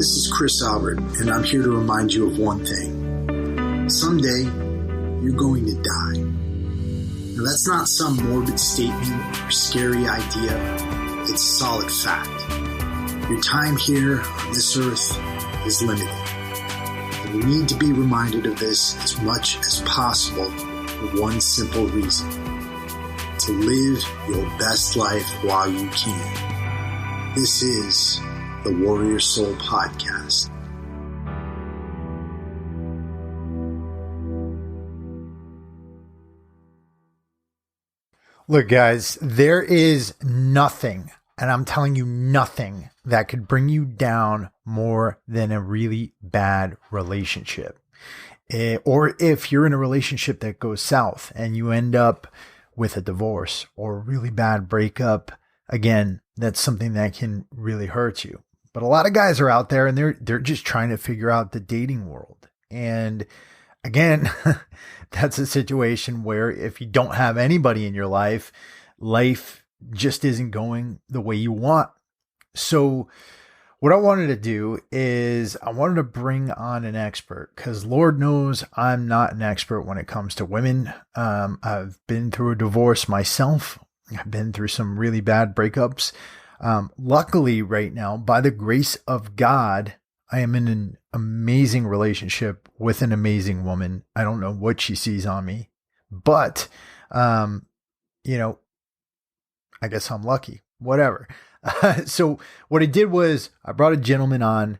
This is Chris Albert, and I'm here to remind you of one thing. Someday, you're going to die. Now, that's not some morbid statement or scary idea. It's solid fact. Your time here on this earth is limited. And we need to be reminded of this as much as possible for one simple reason. To live your best life while you can. This is the Warrior Soul Podcast. Look, guys, there is nothing, and I'm telling you nothing, that could bring you down more than a really bad relationship. Or if you're in a relationship that goes south and you end up with a divorce or a really bad breakup, again, that's something that can really hurt you. But a lot of guys are out there and they're just trying to figure out the dating world. And again, that's a situation where if you don't have anybody in your life, life just isn't going the way you want. So what I wanted to do is I wanted to bring on an expert, because Lord knows I'm not an expert when it comes to women. I've been through a divorce myself. I've been through some really bad breakups. Luckily right now, by the grace of God, I am in an amazing relationship with an amazing woman. I don't know what she sees on me, but, I guess I'm lucky, whatever. So what I did was I brought a gentleman on.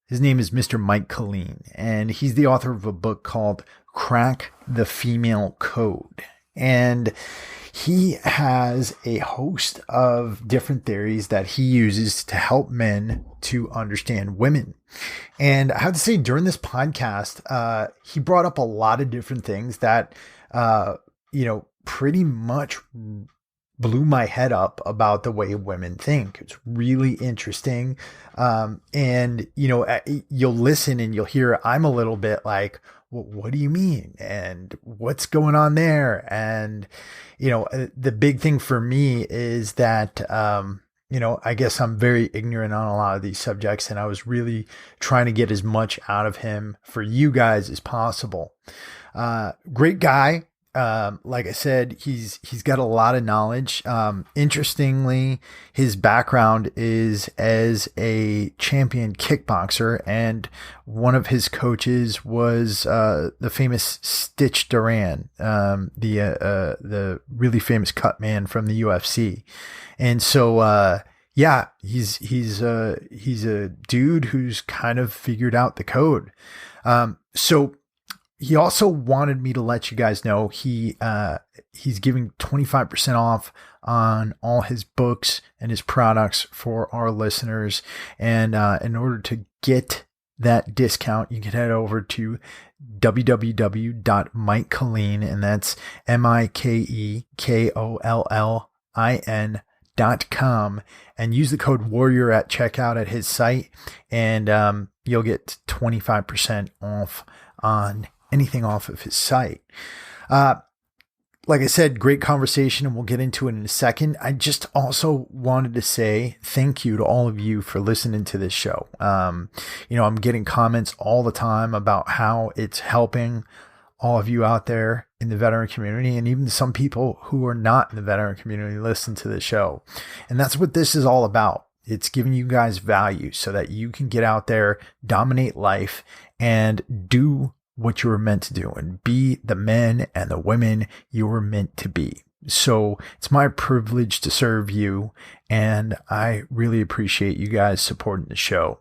His name is Mr. Mike Kollin, and he's the author of a book called Crack the Female Code. And he has a host of different theories that he uses to help men to understand women. And I have to say, during this podcast, he brought up a lot of different things that, pretty much blew my head up about the way women think. It's really interesting. You'll listen and you'll hear, I'm a little bit like, well, what do you mean? And what's going on there? And, the big thing for me is that, I guess I'm very ignorant on a lot of these subjects, and I was really trying to get as much out of him for you guys as possible. Great guy. Like I said, he's got a lot of knowledge. Interestingly, his background is as a champion kickboxer, and one of his coaches was, the famous Stitch Duran, the really famous cut man from the UFC. And so, he's a dude who's kind of figured out the code. So he also wanted me to let you guys know he's giving 25% off on all his books and his products for our listeners. And in order to get that discount, you can head over to www.mikekollin, and that's MikeKollin.com, and use the code Warrior at checkout at his site, and you'll get 25% off on anything off of his site. Like I said, great conversation, and we'll get into it in a second. I just also wanted to say thank you to all of you for listening to this show. I'm getting comments all the time about how it's helping all of you out there in the veteran community, and even some people who are not in the veteran community listen to the show. And that's what this is all about. It's giving you guys value so that you can get out there, dominate life, and do what you were meant to do, and be the men and the women you were meant to be. So it's my privilege to serve you, and I really appreciate you guys supporting the show.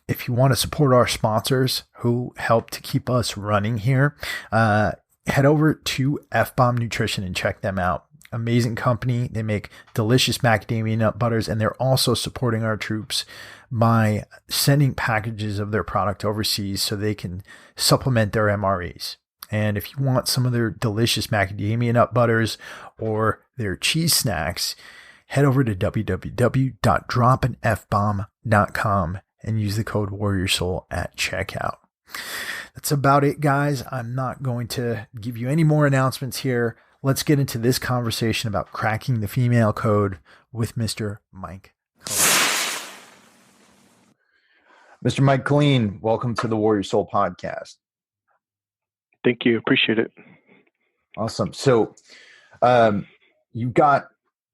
If you want to support our sponsors who help to keep us running here, head over to F-Bomb Nutrition and check them out. Amazing company. They make delicious macadamia nut butters, and they're also supporting our troops by sending packages of their product overseas so they can supplement their MREs. And if you want some of their delicious macadamia nut butters or their cheese snacks, head over to www.dropinfbomb.com and use the code WarriorSoul at checkout. That's about it, guys. I'm not going to give you any more announcements here. Let's get into this conversation about cracking the female code with Mr. Mike Kollin. Mr. Mike Kollin, welcome to the Warrior Soul podcast. Thank you. Appreciate it. Awesome. So, you've got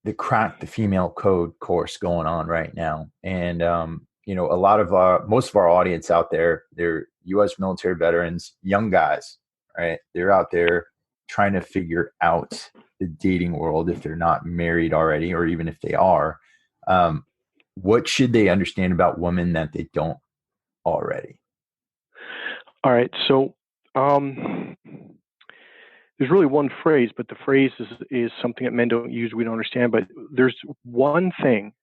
the Crack the Female Code course going on right now. And, a lot of most of our audience out there, they're U.S. military veterans, young guys, right? They're out there trying to figure out the dating world if they're not married already, or even if they are. What should they understand about women that they don't already? All right. So there's really one phrase, but the phrase is something that men don't use, we don't understand. But there's one thing,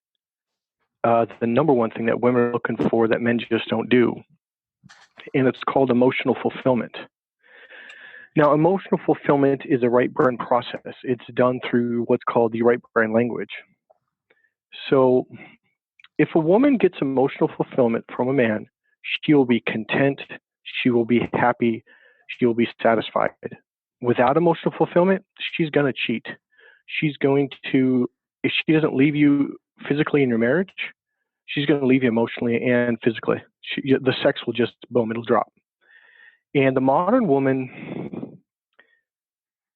the number one thing that women are looking for that men just don't do, and it's called emotional fulfillment. Now, emotional fulfillment is a right brain process. It's done through what's called the right brain language. So if a woman gets emotional fulfillment from a man, she will be content, she will be happy, she will be satisfied. Without emotional fulfillment, she's going to cheat. She's going to, if she doesn't leave you physically in your marriage, she's going to leave you emotionally and physically. The sex will just, boom, it'll drop. And the modern woman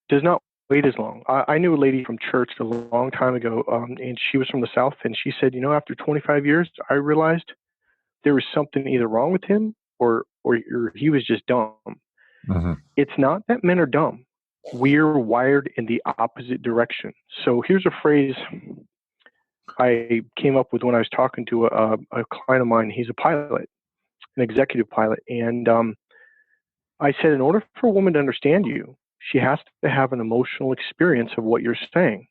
does not wait as long. I knew a lady from church a long time ago, and she was from the South, and she said, after 25 years, I realized there was something either wrong with him or he was just dumb. Mm-hmm. It's not that men are dumb. We're wired in the opposite direction. So here's a phrase I came up with when I was talking to a client of mine. He's a pilot, an executive pilot. And I said, in order for a woman to understand you, she has to have an emotional experience of what you're saying.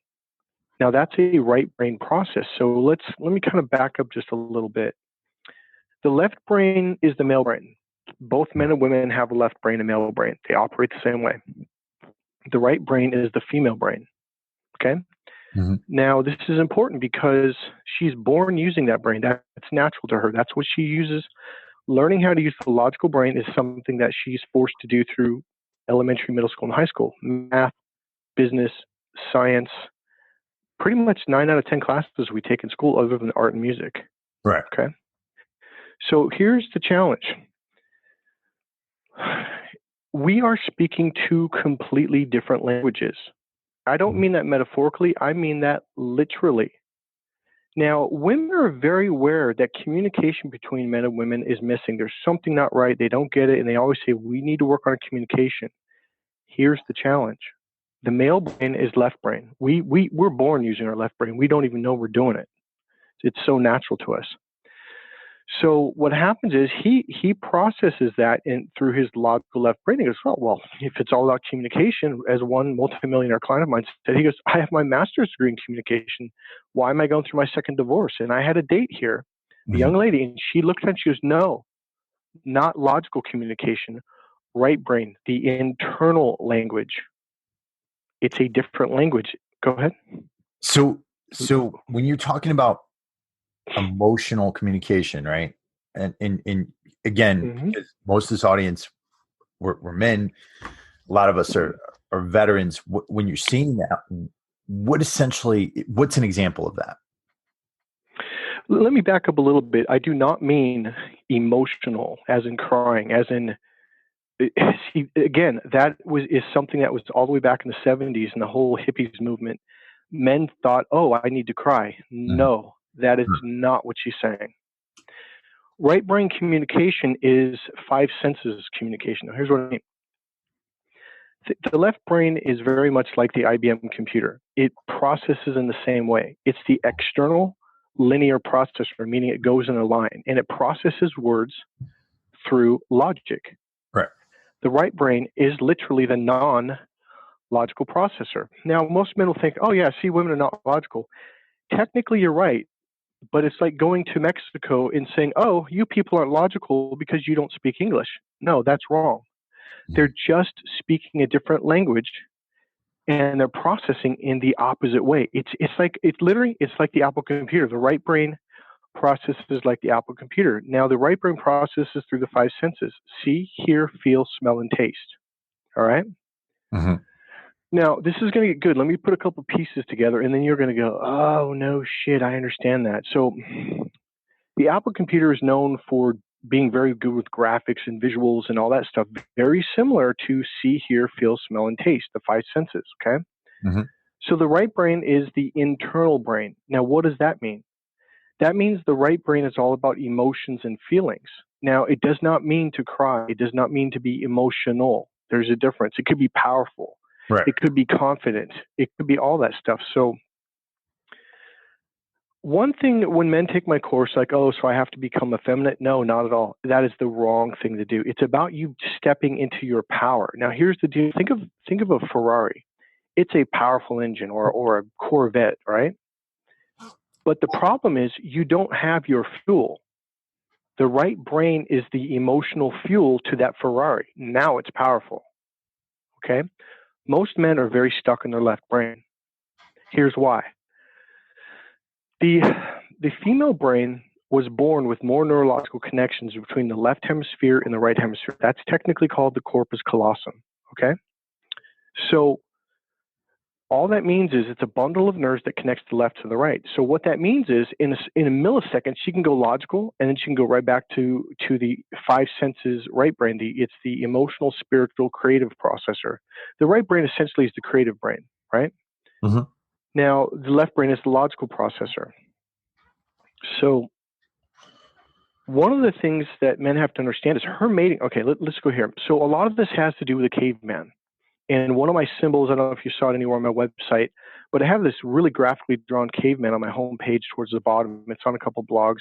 Now, that's a right brain process. So let me kind of back up just a little bit. The left brain is the male brain. Both men and women have a left brain and male brain. They operate the same way. The right brain is the female brain. Okay? Mm-hmm. Now, this is important because she's born using that brain. That's natural to her. That's what she uses. Learning how to use the logical brain is something that she's forced to do through elementary, middle school, and high school. Math, business, science, pretty much 9 out of 10 classes we take in school other than art and music. Right. Okay? So here's the challenge. We are speaking two completely different languages. I don't mean that metaphorically. I mean that literally. Now, women are very aware that communication between men and women is missing. There's something not right. They don't get it, and they always say, we need to work on our communication. Here's the challenge. The male brain is left brain. We're born using our left brain. We don't even know we're doing it. It's so natural to us. So what happens is he processes that through his logical left brain. He goes, well, if it's all about communication, as one multimillionaire client of mine said, he goes, I have my master's degree in communication. Why am I going through my second divorce? And I had a date here, a young lady, and she looked at it and she goes, no, not logical communication, right brain, the internal language. It's a different language. Go ahead. So when you're talking about emotional communication, right? And again, mm-hmm. because most of this audience we're men, a lot of us are veterans. When you're seeing that, what's an example of that? Let me back up a little bit. I do not mean emotional, as in crying, as in. See, again, is something that was all the way back in the 70s and the whole hippies movement. Men thought, oh, I need to cry. Mm-hmm. No, that is not what she's saying. Right brain communication is 5 senses communication. Now, here's what I mean. The left brain is very much like the IBM computer. It processes in the same way. It's the external linear processor, meaning it goes in a line, and it processes words through logic. Right. The right brain is literally the non-logical processor. Now, most men will think, oh, yeah, see, women are not logical. Technically, you're right, but it's like going to Mexico and saying, oh, you people aren't logical because you don't speak English. No, that's wrong. They're just speaking a different language, and they're processing in the opposite way. It's like the Apple computer. The right brain processes like the Apple computer. Now, the right brain processes through the 5 senses: see, hear, feel, smell, and taste. All right? Mm-hmm. Now, this is going to get good. Let me put a couple pieces together, and then you're going to go, oh, no shit, I understand that. So the Apple computer is known for being very good with graphics and visuals and all that stuff, very similar to see, hear, feel, smell, and taste, the five senses, okay? Mm-hmm. So the right brain is the internal brain. Now, what does that mean? That means the right brain is all about emotions and feelings. Now, it does not mean to cry. It does not mean to be emotional. There's a difference. It could be powerful. Right. It could be confident. It could be all that stuff. So one thing when men take my course, like, oh, so I have to become effeminate? No, not at all. That is the wrong thing to do. It's about you stepping into your power. Now, here's the deal. Think of a Ferrari. It's a powerful engine, or a Corvette, right? But the problem is you don't have your fuel. The right brain is the emotional fuel to that Ferrari. Now it's powerful. Okay? Most men are very stuck in their left brain. Here's why. The female brain was born with more neurological connections between the left hemisphere and the right hemisphere. That's technically called the Corpus Callosum. Okay? So all that means is it's a bundle of nerves that connects the left to the right. So what that means is in a millisecond, she can go logical, and then she can go right back to the five senses right brain. It's the emotional, spiritual, creative processor. The right brain essentially is the creative brain, right? Mm-hmm. Now, the left brain is the logical processor. So one of the things that men have to understand is her mating. Okay, let's go here. So a lot of this has to do with the caveman. And one of my symbols, I don't know if you saw it anywhere on my website, but I have this really graphically drawn caveman on my homepage towards the bottom. It's on a couple blogs,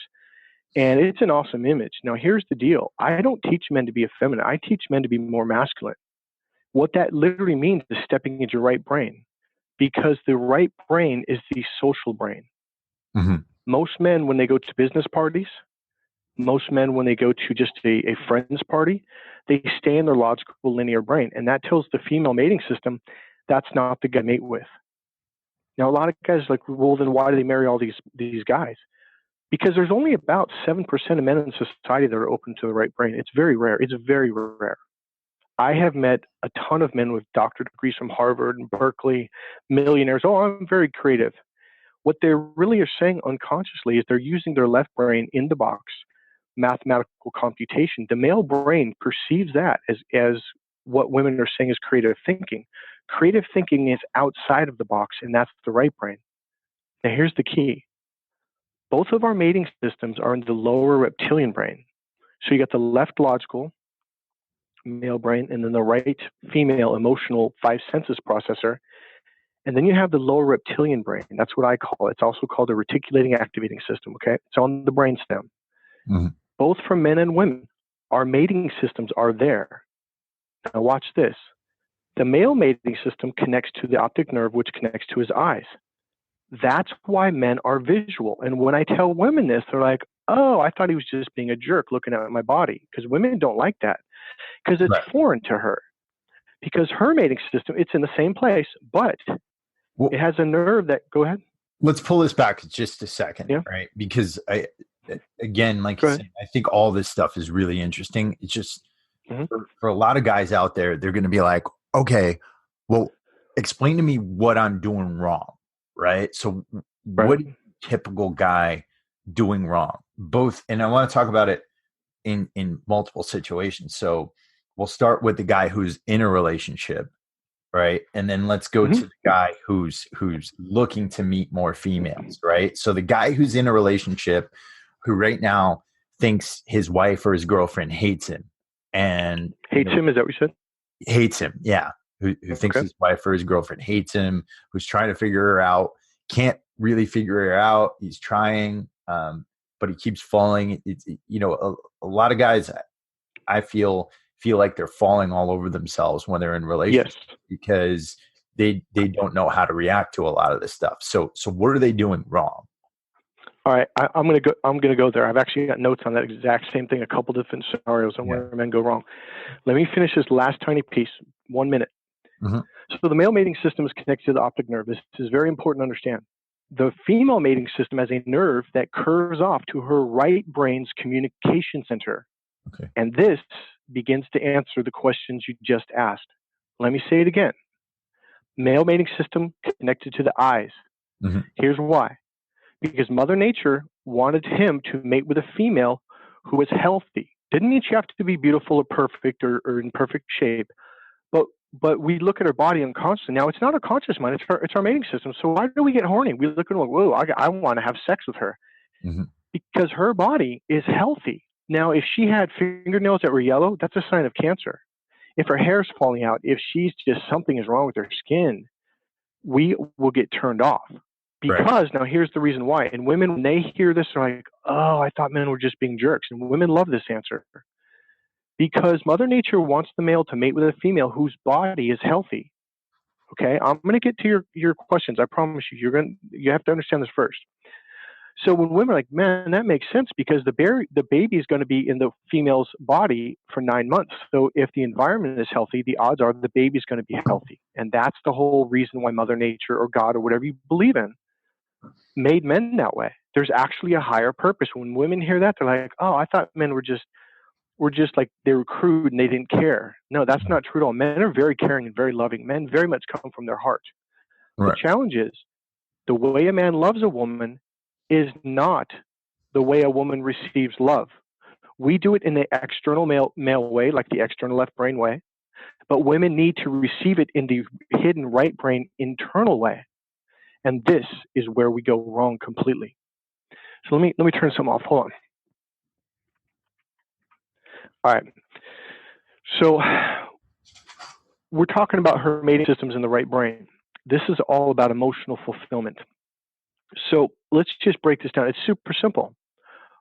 and it's an awesome image. Now, here's the deal. I don't teach men to be effeminate. I teach men to be more masculine. What that literally means is stepping into your right brain, because the right brain is the social brain. Mm-hmm. Most men, when they go to business parties, most men, when they go to just a friend's party, they stay in their logical linear brain. And that tells the female mating system that's not the guy to mate with. Now, a lot of guys are like, well, then why do they marry all these guys? Because there's only about 7% of men in society that are open to the right brain. It's very rare. It's very rare. I have met a ton of men with doctorate degrees from Harvard and Berkeley, millionaires. Oh, I'm very creative. What they really are saying unconsciously is they're using their left brain in the box, mathematical computation. The male brain perceives that as what women are saying is creative thinking. Creative thinking is outside of the box, and that's the right brain. Now, here's the key. Both of our mating systems are in the lower reptilian brain. So you got the left logical male brain, and then the right female emotional five senses processor. And then you have the lower reptilian brain. That's what I call it. It's also called the reticulating activating system. Okay, it's on the brainstem. Mm-hmm. Both for men and women, our mating systems are there. Now watch this. The male mating system connects to the optic nerve, which connects to his eyes. That's why men are visual. And when I tell women this, they're like, oh, I thought he was just being a jerk looking at my body. Because women don't like that, because it's Right. foreign to her. Because her mating system, it's in the same place, but Well, it has a nerve that, go ahead. let's pull this back just a second, Yeah. right? Because again, like Go you ahead. said, I think all this stuff is really interesting. It's just Mhm. for a lot of guys out there, they're going to be like, okay, well, explain to me what I'm doing wrong, right? So what is a typical guy doing wrong? Both, and I want to talk about it in multiple situations. So we'll start with the guy who's in a relationship, right? And then let's go to the guy who's looking to meet more females, right? So the guy who's in a relationship who right now thinks his wife or his girlfriend hates him and Hates him, is that what you said? hates him, yeah. Who thinks Okay. his wife or his girlfriend hates him, who's trying to figure her out, can't really figure her out. He's trying, but he keeps falling. It's a lot of guys, I feel like they're falling all over themselves when they're in relationships because they don't know how to react to a lot of this stuff. So what are they doing wrong? All right, I'm gonna go there. I've actually got notes on that exact same thing, a couple different scenarios on where men go wrong. Let me finish this last tiny piece. 1 minute. Mm-hmm. So the male mating system is connected to the optic nerve. This is very important to understand. The female mating system has a nerve that curves off to her right brain's communication center. Okay. And this begins to answer the questions you just asked. Let me say it again. Male mating system connected to the eyes. Mm-hmm. Here's why. Because Mother Nature wanted him to mate with a female who is healthy. Didn't mean she have to be beautiful or perfect or in perfect shape, but we look at her body unconsciously. Now it's not a conscious mind; it's our mating system. So why do we get horny? We look at her like, whoa, I want to have sex with her because her body is healthy. Now, if she had fingernails that were yellow, that's a sign of cancer. If her hair's falling out, if she's just something is wrong with her skin, we will get turned off. Because now here's the reason why. And women, when they hear this, are like, oh, I thought men were just being jerks. And women love this answer. Because Mother Nature wants the male to mate with a female whose body is healthy. Okay, I'm going to get to your questions. I promise you. You have to understand this first. So when women are like, man, that makes sense because the baby is going to be in the female's body for 9 months. So if the environment is healthy, the odds are the baby is going to be healthy. And that's the whole reason why Mother Nature or God or whatever you believe in made men that way. There's actually a higher purpose. When women hear that, they're like, oh, I thought men were just like they were crude and they didn't care. No, that's not true at all. Men are very caring and very loving. Men very much come from their heart. The challenge is the way a man loves a woman is not the way a woman receives love. We do it in the external male way, like the external left brain way, but women need to receive it in the hidden right brain internal way. And this is where we go wrong completely. So let me turn some off. Hold on. All right. So we're talking about her mating systems in the right brain. This is all about emotional fulfillment. So let's just break this down. It's super simple.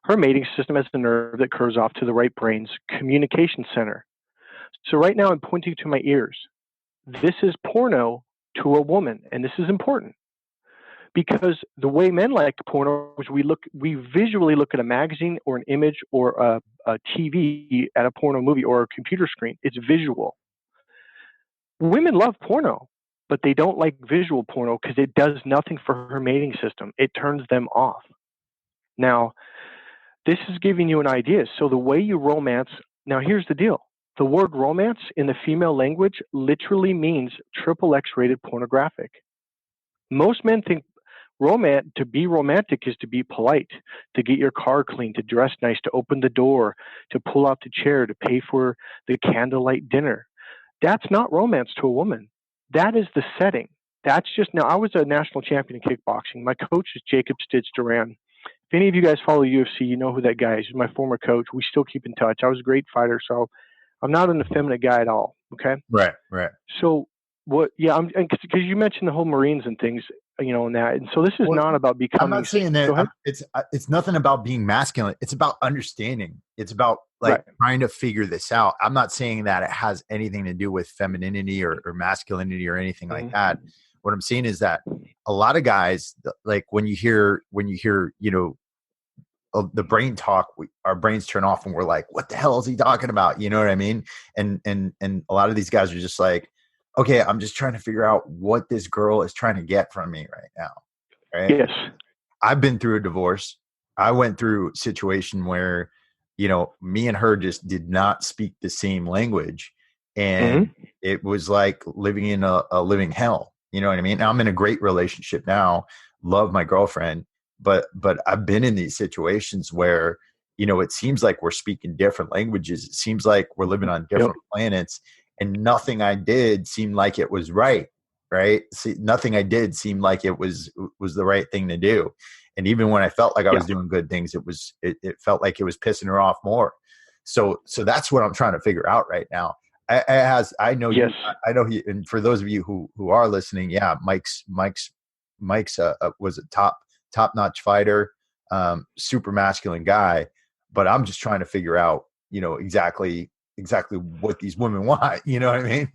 Her mating system has a nerve that curves off to the right brain's communication center. So right now I'm pointing to my ears. This is porno to a woman, and this is important because the way men like porno is we visually look at a magazine or an image or a TV at a porno movie or a computer screen. It's visual. Women love porno, but they don't like visual porno because it does nothing for her mating system. It turns them off. Now, this is giving you an idea. So the way you romance, now here's the deal. The word romance in the female language literally means XXX rated pornographic. Most men think to be romantic is to be polite, to get your car clean, to dress nice, to open the door, to pull out the chair, to pay for the candlelight dinner. That's not romance to a woman. That is the setting. That's just, now I was a national champion in kickboxing. My coach is Jacob Stitch Duran. If any of you guys follow UFC, you know who that guy is. He's my former coach. We still keep in touch. I was a great fighter, so I'm not an effeminate guy at all. Okay. Right. So what? Yeah, because you mentioned the whole Marines and things, and that. And so this is not about becoming. I'm not saying that it's nothing about being masculine. It's about understanding. It's about trying to figure this out. I'm not saying that it has anything to do with femininity or masculinity or anything like that. What I'm saying is that a lot of guys, like when you hear, the brain talk, our brains turn off and we're like, what the hell is he talking about? You know what I mean? And a lot of these guys are just like, okay, I'm just trying to figure out what this girl is trying to get from me right now. Right? Yes. I've been through a divorce. I went through a situation where, me and her just did not speak the same language. And it was like living in a living hell. You know what I mean? Now I'm in a great relationship now, love my girlfriend, but I've been in these situations where, it seems like we're speaking different languages. It seems like we're living on different planets, and nothing I did seemed like it was right. Right. See, nothing I did seemed like it was the right thing to do. And even when I felt like I was doing good things, it felt like it was pissing her off more. So that's what I'm trying to figure out right now. I know he, and for those of you who are listening, Mike's was a top-notch fighter, super masculine guy, but I'm just trying to figure out, exactly what these women want. You know what I mean?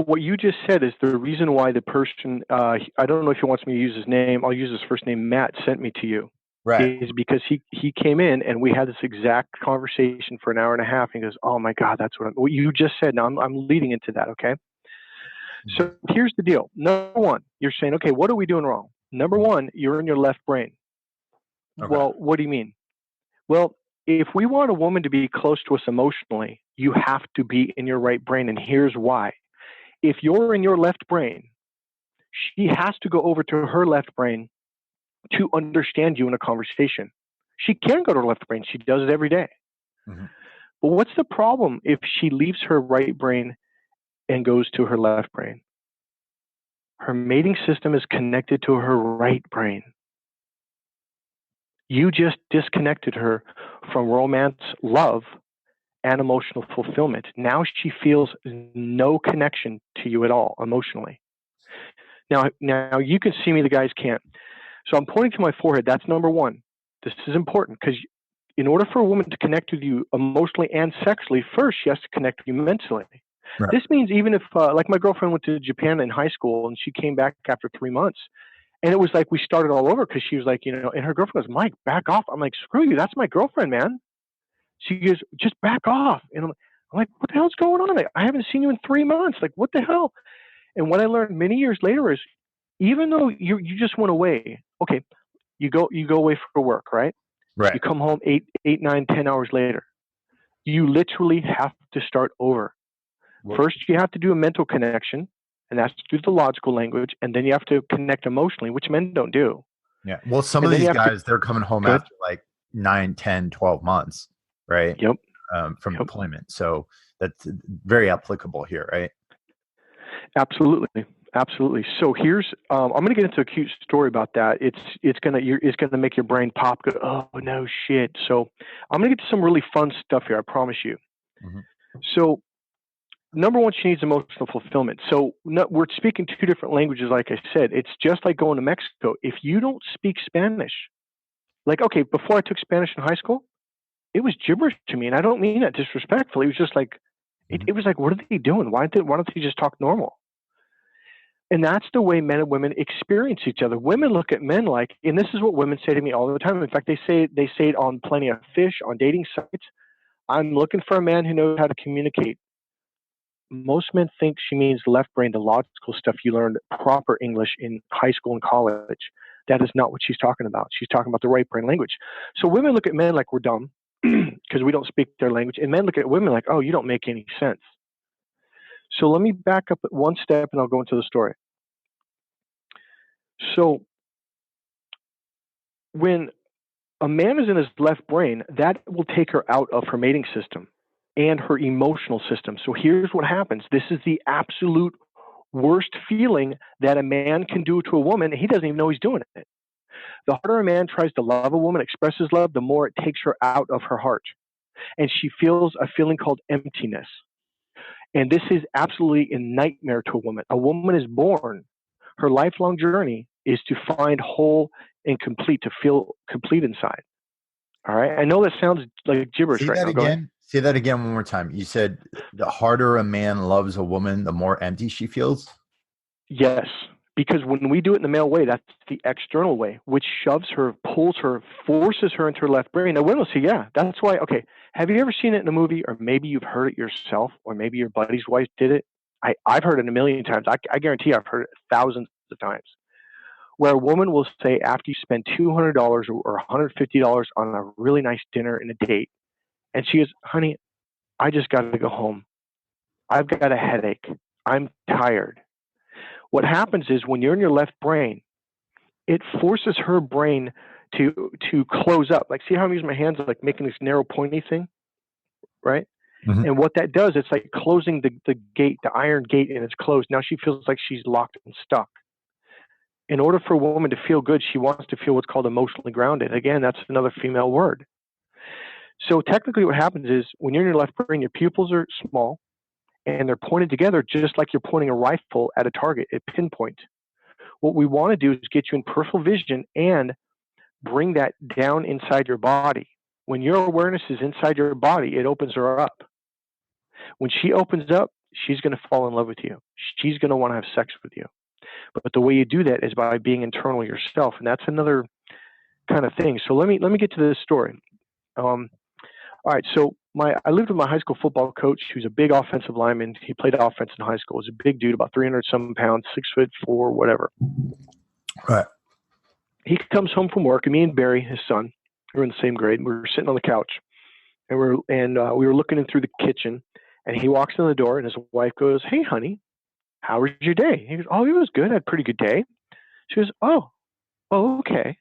What you just said is the reason why the person, I don't know if he wants me to use his name, I'll use his first name, Matt, sent me to you. Right. Is because he came in and we had this exact conversation for an hour and a half. And he goes, oh my God, that's what you just said. Now I'm leading into that. Okay. So here's the deal. Number one, you're saying, okay, what are we doing wrong? Number one, you're in your left brain. Okay. Well, what do you mean? Well, if we want a woman to be close to us emotionally, you have to be in your right brain. And here's why. If you're in your left brain, she has to go over to her left brain to understand you in a conversation. She can go to her left brain. She does it every day. Mm-hmm. But what's the problem if she leaves her right brain and goes to her left brain? Her mating system is connected to her right brain. You just disconnected her from romance, love, and emotional fulfillment. Now she feels no connection to you at all emotionally. Now you can see me, the guys can't. So I'm pointing to my forehead. That's number one. This is important because in order for a woman to connect with you emotionally and sexually, first she has to connect with you mentally. Right. This means even if, like my girlfriend went to Japan in high school and she came back after 3 months, and it was like we started all over because she was like, and her girlfriend goes, Mike, back off. I'm like, screw you. That's my girlfriend, man. She goes, just back off. And I'm like, what the hell's going on? I haven't seen you in 3 months. Like, what the hell? And what I learned many years later is, even though you just went away, okay, you go away for work, right? Right. You come home 8, 9, 10 hours later. You literally have to start over. First, you have to do a mental connection, and that's through the logical language, and then you have to connect emotionally, which men don't do. Yeah. Well, some of these guys, they're coming home after like 9, 10, 12 months, right? Yep. From deployment. So that's very applicable here, right? Absolutely. So here's I'm going to get into a cute story about that. It's gonna make your brain pop. Go, oh no shit. So I'm going to get to some really fun stuff here. I promise you. Mm-hmm. So number one, she needs emotional fulfillment. So we're speaking two different languages. Like I said, it's just like going to Mexico. If you don't speak Spanish, like, okay, before I took Spanish in high school, it was gibberish to me, and I don't mean that disrespectfully. It was just like it was like, what are they doing? Why don't they just talk normal? And that's the way men and women experience each other. Women look at men like, and this is what women say to me all the time. In fact, they say it on Plenty of Fish, on dating sites. I'm looking for a man who knows how to communicate. Most men think she means left brain, the logical stuff you learned proper English in high school and college. That is not what she's talking about. She's talking about the right brain language. So women look at men like we're dumb because we don't speak their language. And men look at women like, oh, you don't make any sense. So let me back up one step and I'll go into the story. So when a man is in his left brain, that will take her out of her mating system and her emotional system. So here's what happens. This is the absolute worst feeling that a man can do to a woman. He doesn't even know he's doing it. The harder a man tries to love a woman, express his love, the more it takes her out of her heart. And she feels a feeling called emptiness. And this is absolutely a nightmare to a woman. A woman is born. Her lifelong journey is to find whole and complete, to feel complete inside. All right. I know that sounds like gibberish right now. Again. Say that again one more time. You said the harder a man loves a woman, the more empty she feels? Yes. Because when we do it in the male way, that's the external way, which shoves her, pulls her, forces her into her left brain. Now, women will say, yeah, that's why. Okay. Have you ever seen it in a movie, or maybe you've heard it yourself, or maybe your buddy's wife did it? I've heard it a million times. I guarantee I've heard it thousands of times, where a woman will say, after you spend $200 or $150 on a really nice dinner and a date, and she goes, honey, I just got to go home. I've got a headache. I'm tired. What happens is when you're in your left brain, it forces her brain to close up. Like, see how I'm using my hands, like making this narrow pointy thing, right? Mm-hmm. And what that does, it's like closing the gate, the iron gate, and it's closed. Now she feels like she's locked and stuck. In order for a woman to feel good, she wants to feel what's called emotionally grounded. Again, that's another female word. So technically what happens is when you're in your left brain, your pupils are small and they're pointed together just like you're pointing a rifle at a target, at pinpoint. What we want to do is get you in peripheral vision and bring that down inside your body. When your awareness is inside your body, it opens her up. When she opens up, she's going to fall in love with you. She's going to want to have sex with you. But the way you do that is by being internal yourself. And that's another kind of thing. So let me get to this story. All right, so I lived with my high school football coach, who's a big offensive lineman. He played offense in high school. He was a big dude, about 300-some pounds, 6'4", whatever. Right. He comes home from work, and me and Barry, his son, we were in the same grade. We were sitting on the couch, and we were looking in through the kitchen, and he walks in the door, and his wife goes, "Hey, honey, how was your day?" He goes, "Oh, it was good. I had a pretty good day." She goes, "Oh, okay."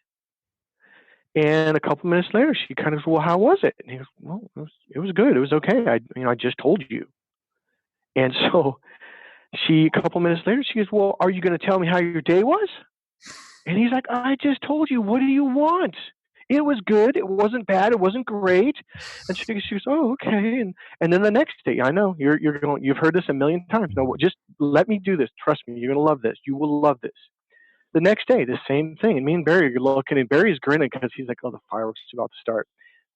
And a couple minutes later, she kind of goes, well, how was it? And he goes, well, it was good. It was okay. I just told you. And so a couple minutes later, she goes, well, are you going to tell me how your day was? And he's like, I just told you. What do you want? It was good. It wasn't bad. It wasn't great. And she goes, oh, okay. And then the next day, I know you've heard this a million times. No, just let me do this. Trust me. You're going to love this. You will love this. The next day, the same thing. And me and Barry are looking, and Barry's grinning because he's like, oh, the fireworks is about to start.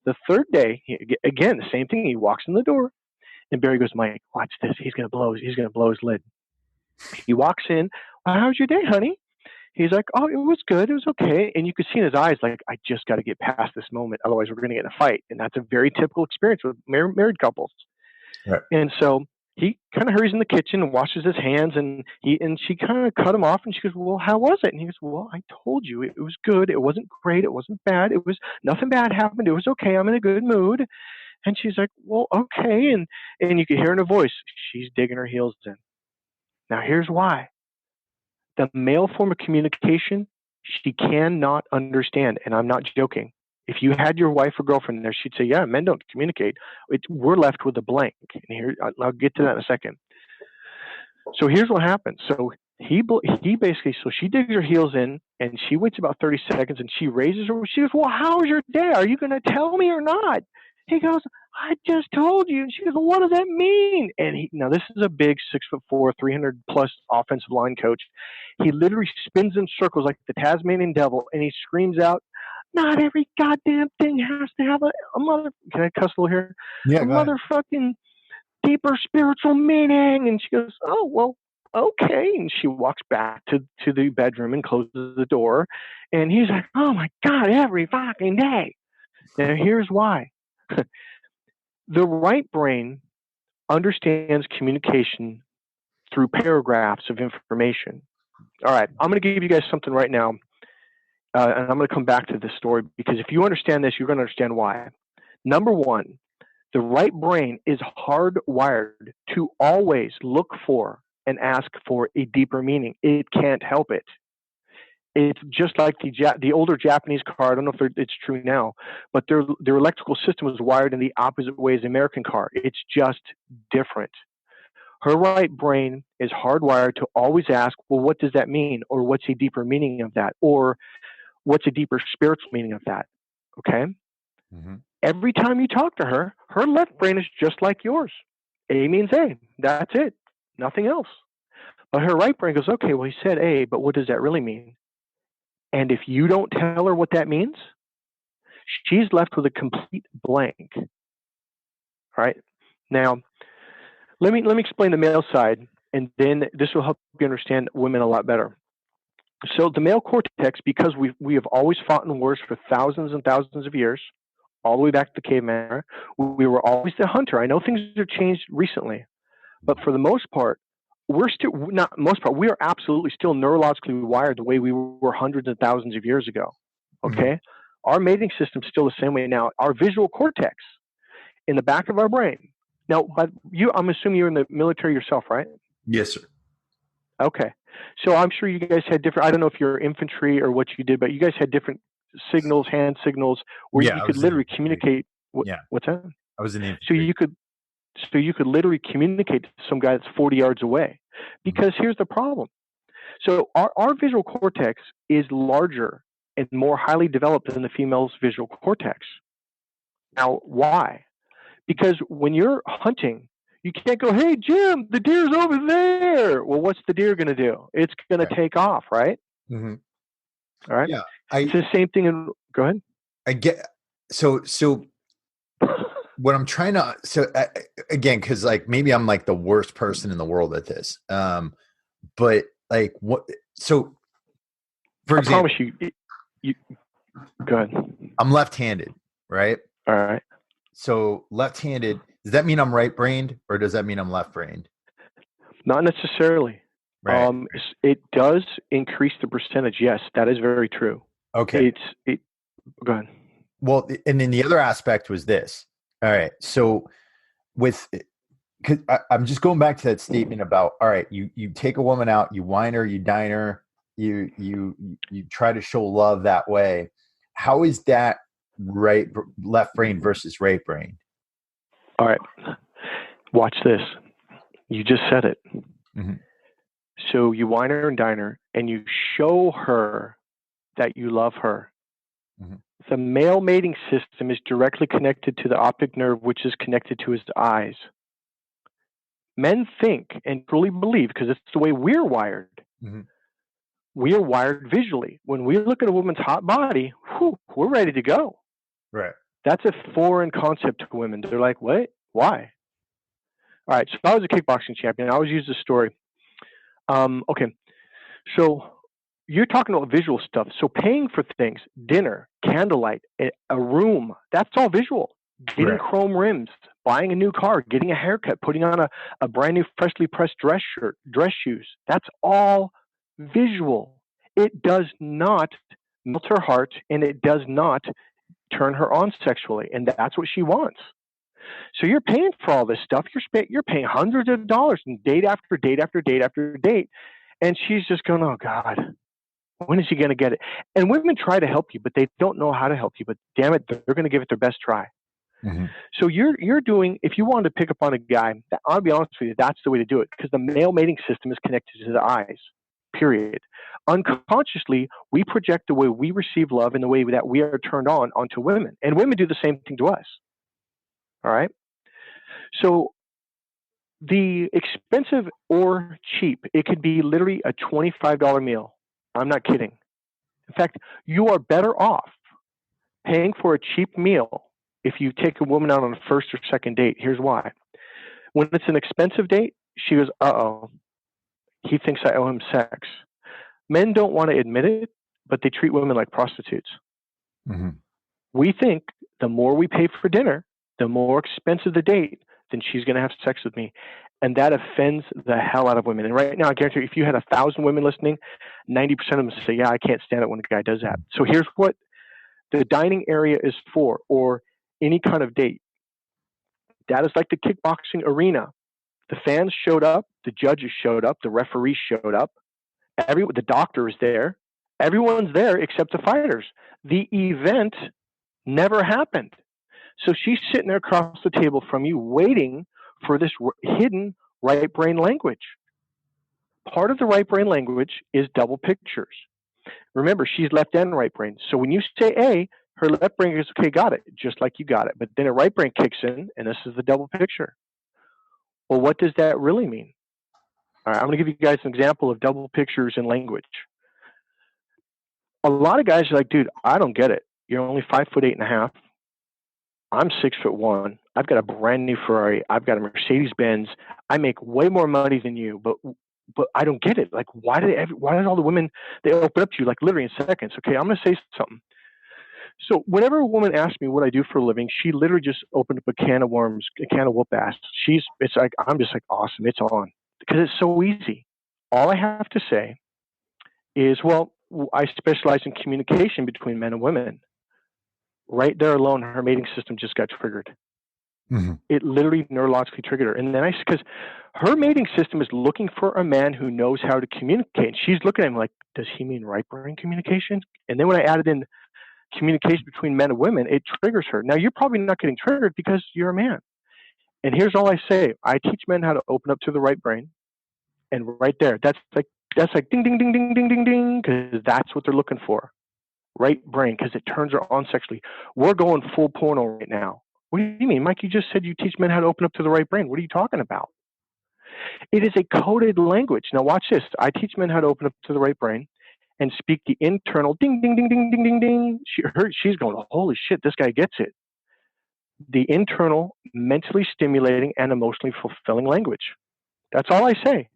The third day, again, the same thing. He walks in the door, and Barry goes, Mike, watch this. He's going to blow his lid. He walks in. Well, how's your day, honey? He's like, oh, it was good. It was okay. And you could see in his eyes, like, I just got to get past this moment. Otherwise, we're going to get in a fight. And that's a very typical experience with married couples. Right. And so he kind of hurries in the kitchen and washes his hands. And she kind of cut him off. And she goes, well, how was it? And he goes, well, I told you it was good. It wasn't great. It wasn't bad. It was nothing bad happened. It was okay. I'm in a good mood. And she's like, well, okay. And you could hear in her voice, she's digging her heels in. Now, here's why. The male form of communication, she cannot understand, and I'm not joking. If you had your wife or girlfriend there, she'd say, yeah, men don't communicate. We're left with a blank. And here, I'll get to that in a second. So here's what happens. So he basically, so she digs her heels in, and she waits about 30 seconds, and she raises her. She goes, well, how's your day? Are you going to tell me or not? He goes, I just told you. And she goes, well, what does that mean? And now this is a big 6'4", 300+ offensive line coach. He literally spins in circles like the Tasmanian devil, and he screams out, not every goddamn thing has to have a mother. Can I cuss a little here? Yeah, a motherfucking deeper spiritual meaning. And she goes, oh, well, okay. And she walks back to the bedroom and closes the door. And he's like, oh my God, every fucking day. Now here's why. The right brain understands communication through paragraphs of information. All right, I'm going to give you guys something right now, and I'm going to come back to this story because if you understand this, you're going to understand why. Number one, the right brain is hardwired to always look for and ask for a deeper meaning. It can't help it. It's just like the older Japanese car. I don't know if it's true now, but their electrical system was wired in the opposite way as the American car. It's just different. Her right brain is hardwired to always ask, well, what does that mean? Or what's a deeper meaning of that? Or what's a deeper spiritual meaning of that? Okay? Mm-hmm. Every time you talk to her, her left brain is just like yours. A means A. That's it. Nothing else. But her right brain goes, okay, well, he said A, but what does that really mean? And if you don't tell her what that means, she's left with a complete blank. All right. Now, let me explain the male side, and then this will help you understand women a lot better. So the male cortex, because we have always fought in wars for thousands and thousands of years, all the way back to the caveman era, we were always the hunter. I know things have changed recently, but for the most part, we are absolutely still neurologically wired the way we were hundreds of thousands of years ago. Okay? Mm-hmm. Our mating system's still the same way now. Our visual cortex in the back of our brain. Now, but I'm assuming you're in the military yourself, right? Yes, sir. Okay. So I'm sure you guys had different, I don't know if you're infantry or what you did, but you guys had different signals, hand signals, where you could literally communicate. What's that? I was in the infantry. So you could literally communicate to some guy that's 40 yards away. Because here's the problem. So our visual cortex is larger and more highly developed than the female's visual cortex. Now, why? Because when you're hunting, you can't go, hey, Jim, the deer's over there. Well, what's the deer going to do? It's going to take off, right? Mm-hmm. All right? Yeah. It's the same thing. Go ahead. I get so what I'm trying to again, because like maybe I'm like the worst person in the world at this, but like what? So for example, I promise you go ahead. I'm left-handed, right? All right. So left-handed, does that mean I'm right-brained, or does that mean I'm left-brained? Not necessarily. Right. It does increase the percentage. Yes, that is very true. Okay. Go ahead. Well, and then the other aspect was this. All right. So because I'm just going back to that statement about, all right, you take a woman out, you wine her, you dine her, you try to show love that way. how is that left brain versus right brain? All right. Watch this. You just said it. Mm-hmm. So you wine her and dine her, and you show her that you love her. Mm-hmm. The male mating system is directly connected to the optic nerve, which is connected to his eyes. Men think and truly believe, because it's the way we're wired. Mm-hmm. We are wired visually. When we look at a woman's hot body, we're ready to go. Right. That's a foreign concept to women. They're like, wait, why? All right, so I was a kickboxing champion. I always use this story. Okay, so you're talking about visual stuff. So paying for things, dinner, candlelight, a room, that's all visual. Getting chrome rims, buying a new car, getting a haircut, putting on a brand new freshly pressed dress shirt, dress shoes, that's all visual. It does not melt her heart, and it does not turn her on sexually, and that's what she wants. So you're paying for all this stuff. You're paying hundreds of dollars, and date after date after date after date, and she's just going, oh God, when is she going to get it? And women try to help you, but they don't know how to help you. But damn it, they're going to give it their best try. Mm-hmm. So you're doing, if you wanted to pick up on a guy, I'll be honest with you, that's the way to do it, because the male mating system is connected to the eyes, period. Unconsciously, we project the way we receive love and the way that we are turned on onto women, and women do the same thing to us. All right. So the expensive or cheap, it could be literally a $25 meal. I'm not kidding. In fact, you are better off paying for a cheap meal if you take a woman out on a first or second date. Here's why. When it's an expensive date, she goes, uh-oh, he thinks I owe him sex. Men don't want to admit it, but they treat women like prostitutes. Mm-hmm. We think the more we pay for dinner, the more expensive the date, then she's going to have sex with me. And that offends the hell out of women. And right now, I guarantee you, if you had 1,000 women listening, 90% of them say, yeah, I can't stand it when a guy does that. So here's what the dining area is for, or any kind of date. That is like the kickboxing arena. The fans showed up, the judges showed up, the referees showed up, the doctor is there. Everyone's there except the fighters. The event never happened. So she's sitting there across the table from you, waiting for this hidden right brain language. Part of the right brain language is double pictures. Remember, she's left and right brain. So when you say A, her left brain goes, okay, got it, just like you got it. But then her right brain kicks in, and this is the double picture. Well, what does that really mean? All right, I'm going to give you guys an example of double pictures in language. A lot of guys are like, dude, I don't get it. You're only 5'8.5". I'm 6'1". I've got a brand new Ferrari. I've got a Mercedes Benz. I make way more money than you, but I don't get it. Like, why did all the women, they open up to you like literally in seconds? Okay, I'm going to say something. So whenever a woman asks me what I do for a living, she literally just opened up a can of worms, a can of whoop ass. It's like, I'm just like, awesome, it's on, because it's so easy. All I have to say is, well, I specialize in communication between men and women. Right there alone, her mating system just got triggered. Mm-hmm. It literally neurologically triggered her. And then because her mating system is looking for a man who knows how to communicate. She's looking at him like, does he mean right brain communication? And then when I added in communication between men and women, it triggers her. Now, you're probably not getting triggered because you're a man. And here's all I say. I teach men how to open up to the right brain. And right there, that's like ding, ding, ding, ding, ding, ding, ding, because that's what they're looking for. Right brain, because it turns her on sexually. We're going full porno right now. What do you mean, Mike? You just said you teach men how to open up to the right brain. What are you talking about? It is a coded language. Now watch this. I teach men how to open up to the right brain and speak the internal ding, ding, ding, ding, ding, ding, ding. She's going, holy shit, this guy gets it. The internal, mentally stimulating and emotionally fulfilling language. That's all I say.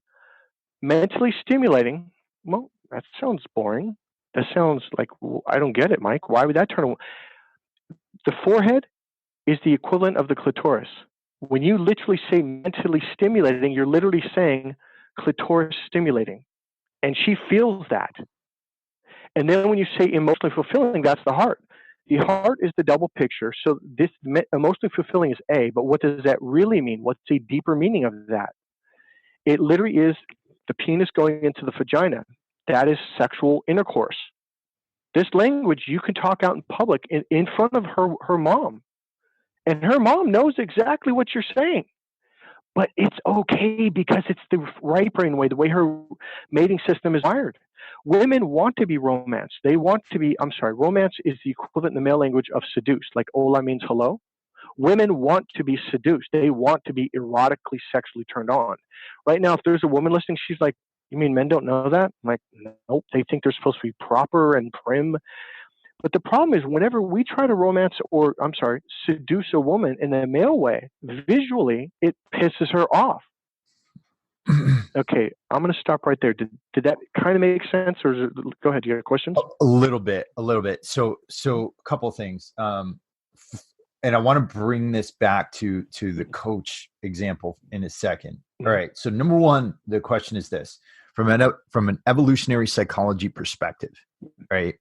Mentally stimulating, well, that sounds boring. That sounds like, I don't get it, Mike. Why would that turn on? The forehead is the equivalent of the clitoris. When you literally say mentally stimulating, you're literally saying clitoris stimulating. And she feels that. And then when you say emotionally fulfilling, that's the heart. The heart is the double picture. So this emotionally fulfilling is A, but what does that really mean? What's the deeper meaning of that? It literally is the penis going into the vagina. That is sexual intercourse. This language you can talk out in public in front of her mom. And her mom knows exactly what you're saying. But it's okay because it's the right brain way, the way her mating system is wired. Women want to be romanced. They want to be, romance is the equivalent in the male language of seduce. Like hola means hello. Women want to be seduced. They want to be erotically, sexually turned on. Right now, if there's a woman listening, she's like, you mean men don't know that? I'm like, nope. They think they're supposed to be proper and prim. But the problem is whenever we try to seduce a woman in a male way, visually, it pisses her off. Okay, I'm going to stop right there. Did that kind of make sense? Or go ahead, do you have questions? A little bit. So a couple of things. And I want to bring this back to the coach example in a second. All right. So number one, the question is this: from an evolutionary psychology perspective, right?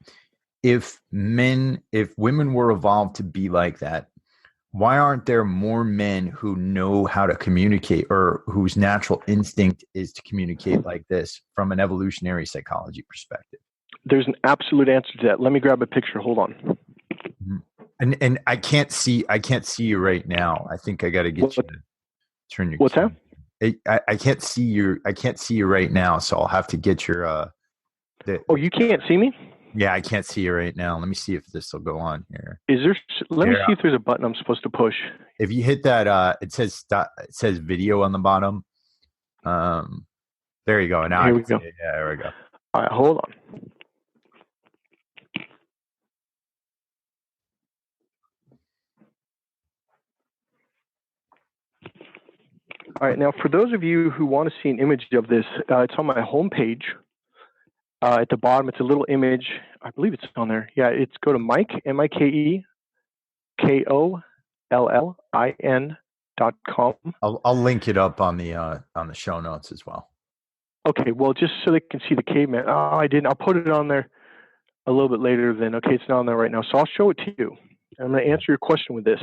If women were evolved to be like that, why aren't there more men who know how to communicate or whose natural instinct is to communicate like this from an evolutionary psychology perspective? There's an absolute answer to that. Let me grab a picture. Hold on. Mm-hmm. And I can't see you right now. I think I got to get you to turn your. What's that? I can't see you right now, so I'll have to get your. Oh, you can't see me? Yeah, I can't see you right now. Let me see if this will go on here. Let me see if there's a button I'm supposed to push. If you hit that, it says video on the bottom. There you go. Now here we go. Yeah, there we go. All right, hold on. All right, now for those of you who want to see an image of this, it's on my homepage. At the bottom, it's a little image. I believe it's on there. Yeah, it's go to Mike, MikeKollin.com. I'll link it up on the show notes as well. Okay, well, just so they can see the caveman. Oh, I didn't. I'll put it on there a little bit later then. Okay, it's not on there right now. So I'll show it to you. I'm going to answer your question with this.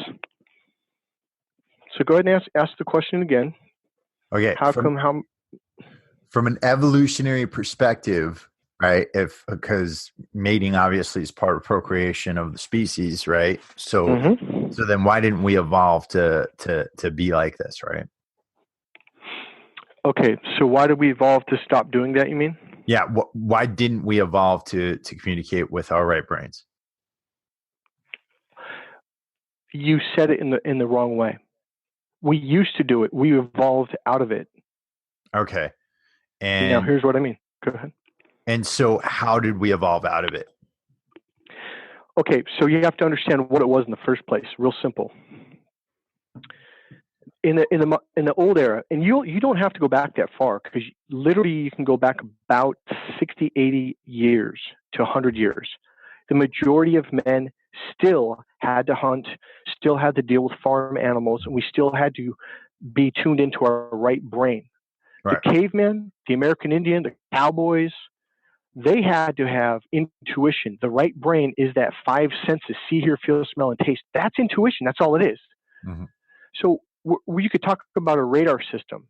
So go ahead and ask the question again. Okay. From an evolutionary perspective, right? Because mating obviously is part of procreation of the species, right? So, So then why didn't we evolve to be like this, right? Okay, so why did we evolve to stop doing that? You mean? Yeah. Why didn't we evolve to communicate with our right brains? You said it in the wrong way. We used to do it. We evolved out of it. Okay. And now here's what I mean. Go ahead. And so how did we evolve out of it? Okay, so you have to understand what it was in the first place. Real simple. In the old era, and you don't have to go back that far, because literally you can go back about 60, 80 years to 100 years. The majority of men still had to hunt, still had to deal with farm animals, and we still had to be tuned into our right brain. Right. The cavemen, the American Indian, the cowboys, they had to have intuition. The right brain is that five senses: see, hear, feel, smell, and taste. That's intuition. That's all it is. Mm-hmm. So you could talk about a radar system.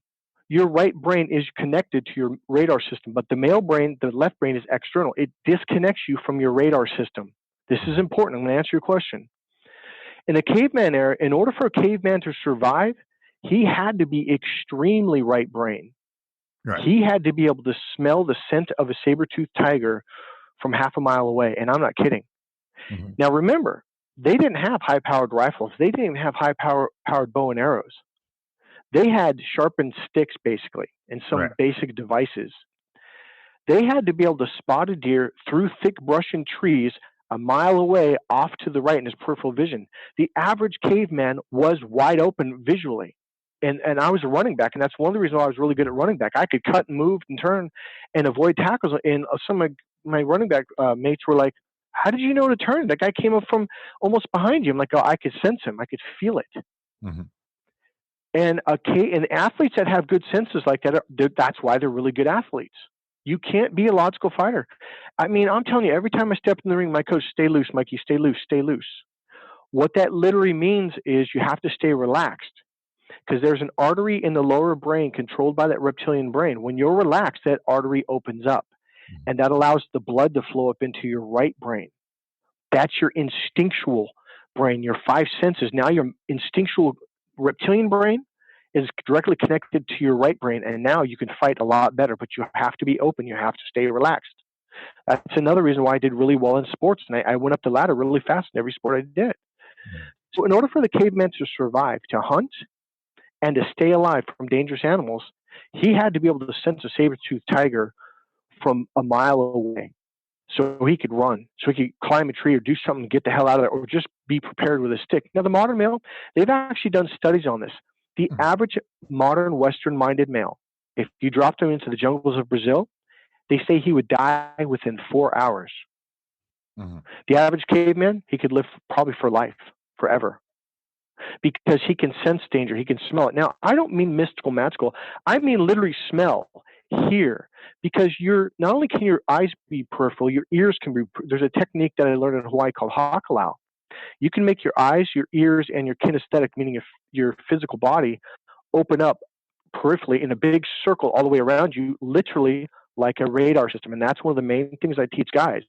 Your right brain is connected to your radar system, but the male brain, the left brain, is external. It disconnects you from your radar system. This is important. I'm going to answer your question. In the caveman era, in order for a caveman to survive, he had to be extremely right brain. Right. He had to be able to smell the scent of a saber-toothed tiger from half a mile away, and I'm not kidding. Mm-hmm. Now remember, they didn't have high-powered rifles. They didn't even have high-powered bow and arrows. They had sharpened sticks, basically, and some basic devices. They had to be able to spot a deer through thick brush and trees a mile away off to the right in his peripheral vision. The average caveman was wide open visually. And I was a running back, and that's one of the reasons why I was really good at running back. I could cut and move and turn and avoid tackles. And some of my running back mates were like, how did you know to turn? That guy came up from almost behind you. I'm like, oh, I could sense him. I could feel it. Mm-hmm. And athletes that have good senses like that, that's why they're really good athletes. You can't be a logical fighter. I mean, I'm telling you, every time I step in the ring, my coach, stay loose, Mikey, stay loose, stay loose. What that literally means is you have to stay relaxed, because there's an artery in the lower brain controlled by that reptilian brain. When you're relaxed, that artery opens up. and that allows the blood to flow up into your right brain. That's your instinctual brain, your five senses. Now your instinctual reptilian brain is directly connected to your right brain, and now you can fight a lot better, but you have to be open. You have to stay relaxed. That's another reason why I did really well in sports, and I went up the ladder really fast in every sport I did. So in order for the caveman to survive, to hunt, and to stay alive from dangerous animals, he had to be able to sense a saber-toothed tiger from a mile away. So he could run, so he could climb a tree or do something to get the hell out of there, or just be prepared with a stick. Now, the modern male, they've actually done studies on this. The average modern Western-minded male, if you dropped him into the jungles of Brazil, they say he would die within 4 hours. Mm-hmm. The average caveman, he could live probably for life, forever, because he can sense danger. He can smell it. Now, I don't mean mystical, magical. I mean literally smell, hear, because not only can your eyes be peripheral, your ears can be. There's a technique that I learned in Hawaii called hakalau. You can make your eyes, your ears, and your kinesthetic, meaning your physical body, open up peripherally in a big circle all the way around you, literally like a radar system. And that's one of the main things I teach guys.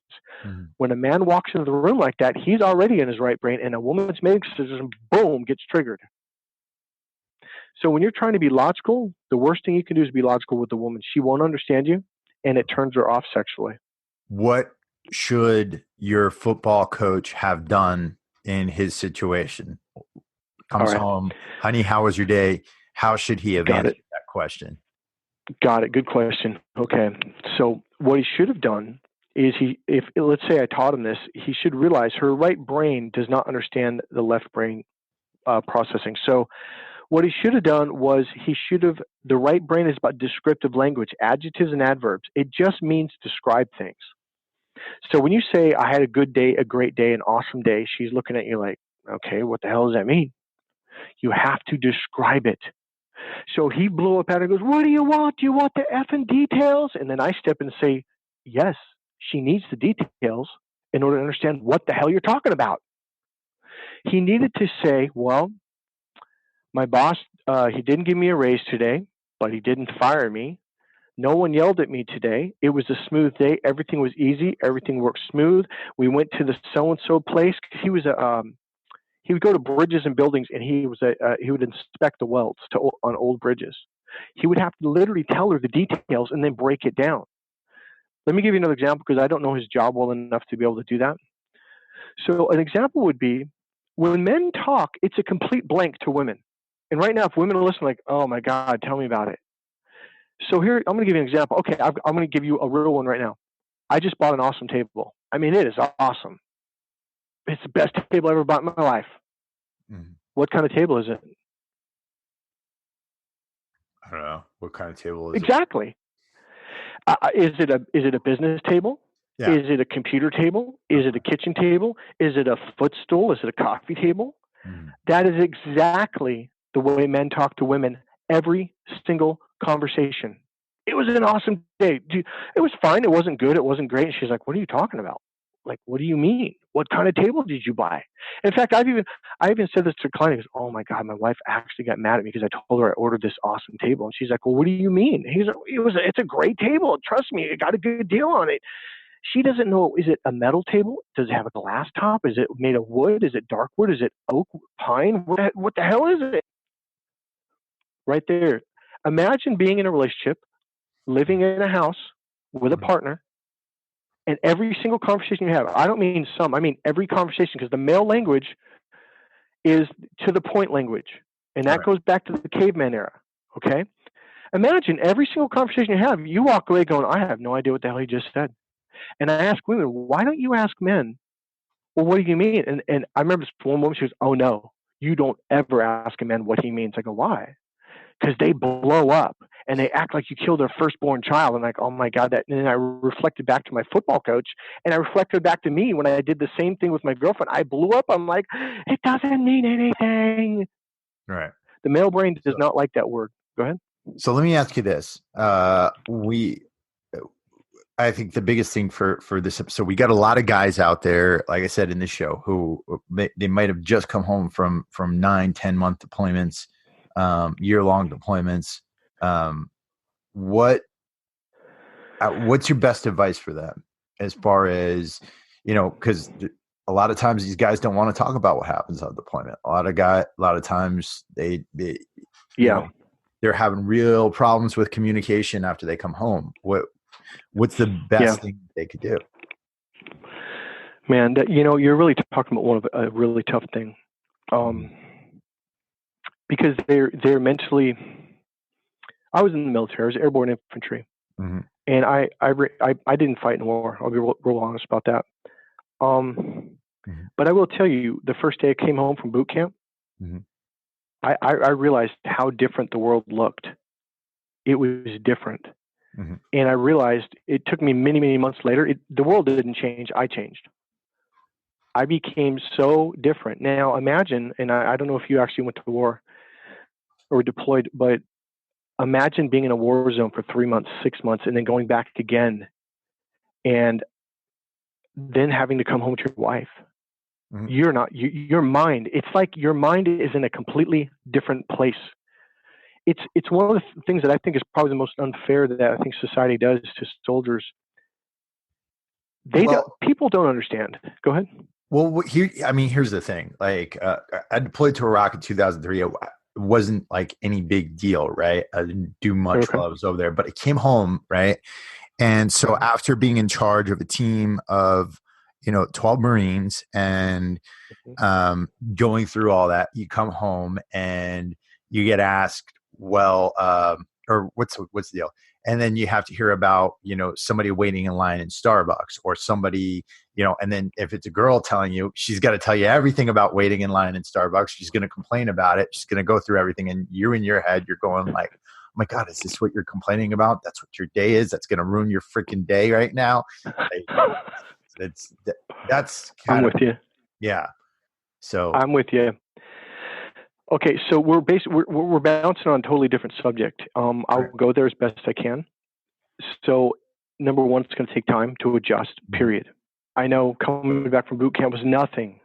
Mm-hmm. When a man walks into the room like that, he's already in his right brain, and a woman's mating system, boom, gets triggered. So when you're trying to be logical, the worst thing you can do is be logical with the woman. She won't understand you, and it turns her off sexually. What should your football coach have done in his situation? Comes home, honey, how was your day? How should he have answered that question? Got it. Good question. Okay. So what he should have done is if let's say I taught him this, he should realize her right brain does not understand the left brain processing. So what he should have done was the right brain is about descriptive language, adjectives and adverbs. It just means describe things. So when you say, I had a good day, a great day, an awesome day, she's looking at you like, okay, what the hell does that mean? You have to describe it. So he blew up at her and goes, what do you want? Do you want the effing details? And then I step in and say, yes, she needs the details in order to understand what the hell you're talking about. He needed to say, well, my boss, he didn't give me a raise today, but he didn't fire me. No one yelled at me today. It was a smooth day. Everything was easy. Everything worked smooth. We went to the so-and-so place. He would go to bridges and buildings, and he would inspect the welds on old bridges. He would have to literally tell her the details and then break it down. Let me give you another example, because I don't know his job well enough to be able to do that. So an example would be, when men talk, it's a complete blank to women. And right now, if women are listening, like, oh my God, tell me about it. So here, I'm going to give you an example. Okay, I'm going to give you a real one right now. I just bought an awesome table. I mean, it is awesome. It's the best table I ever bought in my life. Mm. What kind of table is it? I don't know. What kind of table is exactly. Is it a business table? Yeah. Is it a computer table? Is it a kitchen table? Is it a footstool? Is it a coffee table? Mm. That is exactly the way men talk to women every single conversation. It was an awesome day. It was fine. It wasn't good. It wasn't great. And she's like, what are you talking about? Like, what do you mean? What kind of table did you buy? In fact, I even said this to a client. He goes, oh my God, my wife actually got mad at me because I told her I ordered this awesome table. And she's like, well, what do you mean? He's like, it's a great table. Trust me, I got a good deal on it. She doesn't know, is it a metal table? Does it have a glass top? Is it made of wood? Is it dark wood? Is it oak, pine? What the hell is it? Right there. Imagine being in a relationship, living in a house with a partner, and every single conversation you have, I don't mean some, I mean every conversation, because the male language is to the point language. And that goes back to the caveman era. Okay? Imagine every single conversation you have, you walk away going, I have no idea what the hell he just said. And I ask women, why don't you ask men, well, what do you mean? And I remember this one woman, she goes, oh no, you don't ever ask a man what he means. I go, why? Because they blow up and they act like you killed their firstborn child. And like, oh my God, that. And then I reflected back to my football coach, and I reflected back to me when I did the same thing with my girlfriend. I blew up. I'm like, it doesn't mean anything. Right. The male brain does not like that word. Go ahead. So let me ask you this. I think the biggest thing for this episode, we got a lot of guys out there, like I said in this show, who they might have just come home from 9-10 month deployments, year-long deployments. What what's your best advice for them as far as, because a lot of times these guys don't want to talk about what happens on deployment. A lot of times they they're having real problems with communication after they come home. What's the best thing they could do? Man, you're really talking about a really tough thing, because they're mentally. I was in the military. I was airborne infantry, and I didn't fight in war. I'll be real honest about that. But I will tell you, the first day I came home from boot camp, I realized how different the world looked. It was different. And I realized it took me many, many months later. The world didn't change. I changed. I became so different. Now imagine, and I don't know if you actually went to war or deployed, but imagine being in a war zone for 3 months, 6 months, and then going back again, and then having to come home to your wife. Your mind, it's like your mind is in a completely different place. It's one of the things that I think is probably the most unfair that I think society does to soldiers. People don't understand. Go ahead. Well, here's the thing. Like, I deployed to Iraq in 2003. It wasn't like any big deal, right? I didn't do much while I was over there, but I came home, right? And so after being in charge of a team of, 12 Marines and going through all that, you come home and you get asked, well, or what's the deal? And then you have to hear about, somebody waiting in line in Starbucks, or somebody, and then if it's a girl telling you, she's got to tell you everything about waiting in line in Starbucks. She's going to complain about it. She's going to go through everything. And you're in your head, you're going like, oh my God, is this what you're complaining about? That's what your day is. That's going to ruin your freaking day right now. That's I'm with you. Yeah. So I'm with you. Okay, so we're bouncing on a totally different subject. I'll go there as best I can. So, number one, it's going to take time to adjust. Period. I know coming back from boot camp was nothing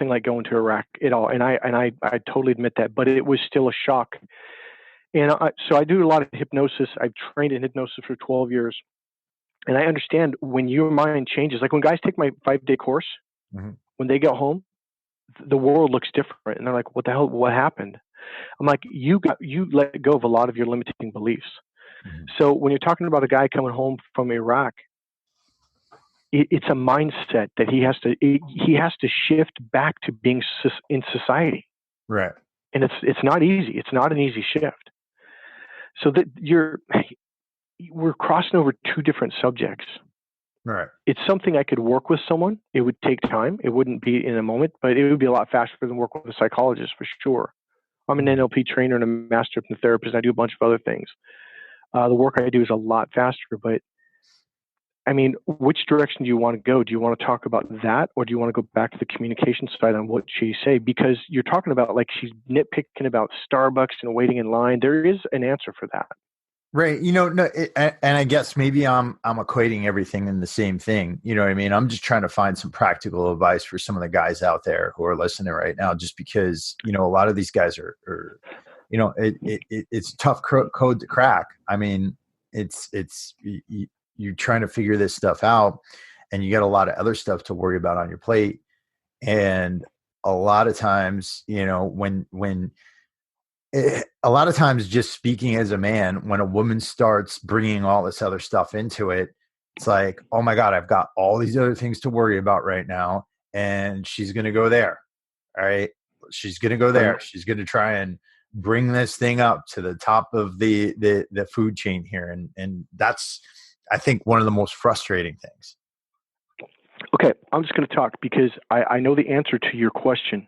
like going to Iraq at all, and I totally admit that. But it was still a shock. And so I do a lot of hypnosis. I've trained in hypnosis for 12 years, and I understand when your mind changes. Like when guys take my 5-day course, when they get home, the world looks different, and they're like, what the hell, what happened? I'm like, you let go of a lot of your limiting beliefs. So when you're talking about a guy coming home from Iraq, it's a mindset that he has to shift back to being in society. Right. And it's not easy. It's not an easy shift. So that we're crossing over two different subjects. Right. It's something I could work with someone. It would take time. It wouldn't be in a moment, but it would be a lot faster than working with a psychologist for sure. I'm an NLP trainer and a master hypnotherapist. I do a bunch of other things. The work I do is a lot faster, but I mean, which direction do you want to go? Do you want to talk about that, or do you want to go back to the communication side on what she say? Because you're talking about like she's nitpicking about Starbucks and waiting in line. There is an answer for that. Right. And I guess maybe I'm equating everything in the same thing. You know what I mean? I'm just trying to find some practical advice for some of the guys out there who are listening right now, just because, a lot of these guys are it's a tough code to crack. I mean, you're trying to figure this stuff out, and you got a lot of other stuff to worry about on your plate. And a lot of times, a lot of times, just speaking as a man, when a woman starts bringing all this other stuff into it, it's like, oh my God, I've got all these other things to worry about right now. And she's going to go there. All right. She's going to go there. She's going to try and bring this thing up to the top of the food chain here. And that's, I think, one of the most frustrating things. Okay. I'm just going to talk because I know the answer to your question.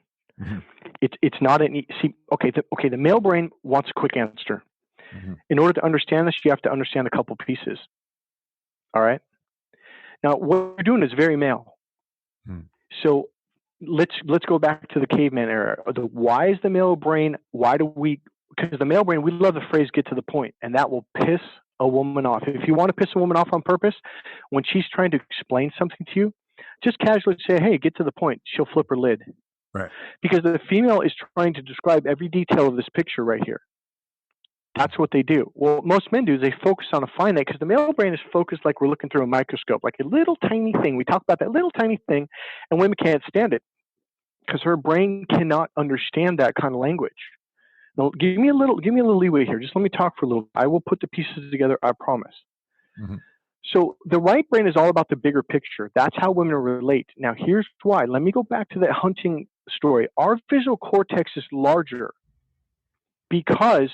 It's not the male brain wants a quick answer. In order to understand this, you have to understand a couple pieces. All right. Now, what we're doing is very male. So let's go back to the caveman era. Why is the male brain? Because the male brain, we love the phrase "get to the point," and that will piss a woman off. If you want to piss a woman off on purpose, when she's trying to explain something to you, just casually say, "Hey, get to the point." She'll flip her lid. Right. Because the female is trying to describe every detail of this picture right here. That's what they do. Well, most men do is they focus on a finite, because the male brain is focused like we're looking through a microscope, like a little tiny thing. We talk about that little tiny thing, and women can't stand it because her brain cannot understand that kind of language. Now, give me a little leeway here. Just let me talk for a little. I will put the pieces together, I promise. Mm-hmm. So the right brain is all about the bigger picture. That's how women relate. Now, here's why. Let me go back to that hunting story. Our visual cortex is larger because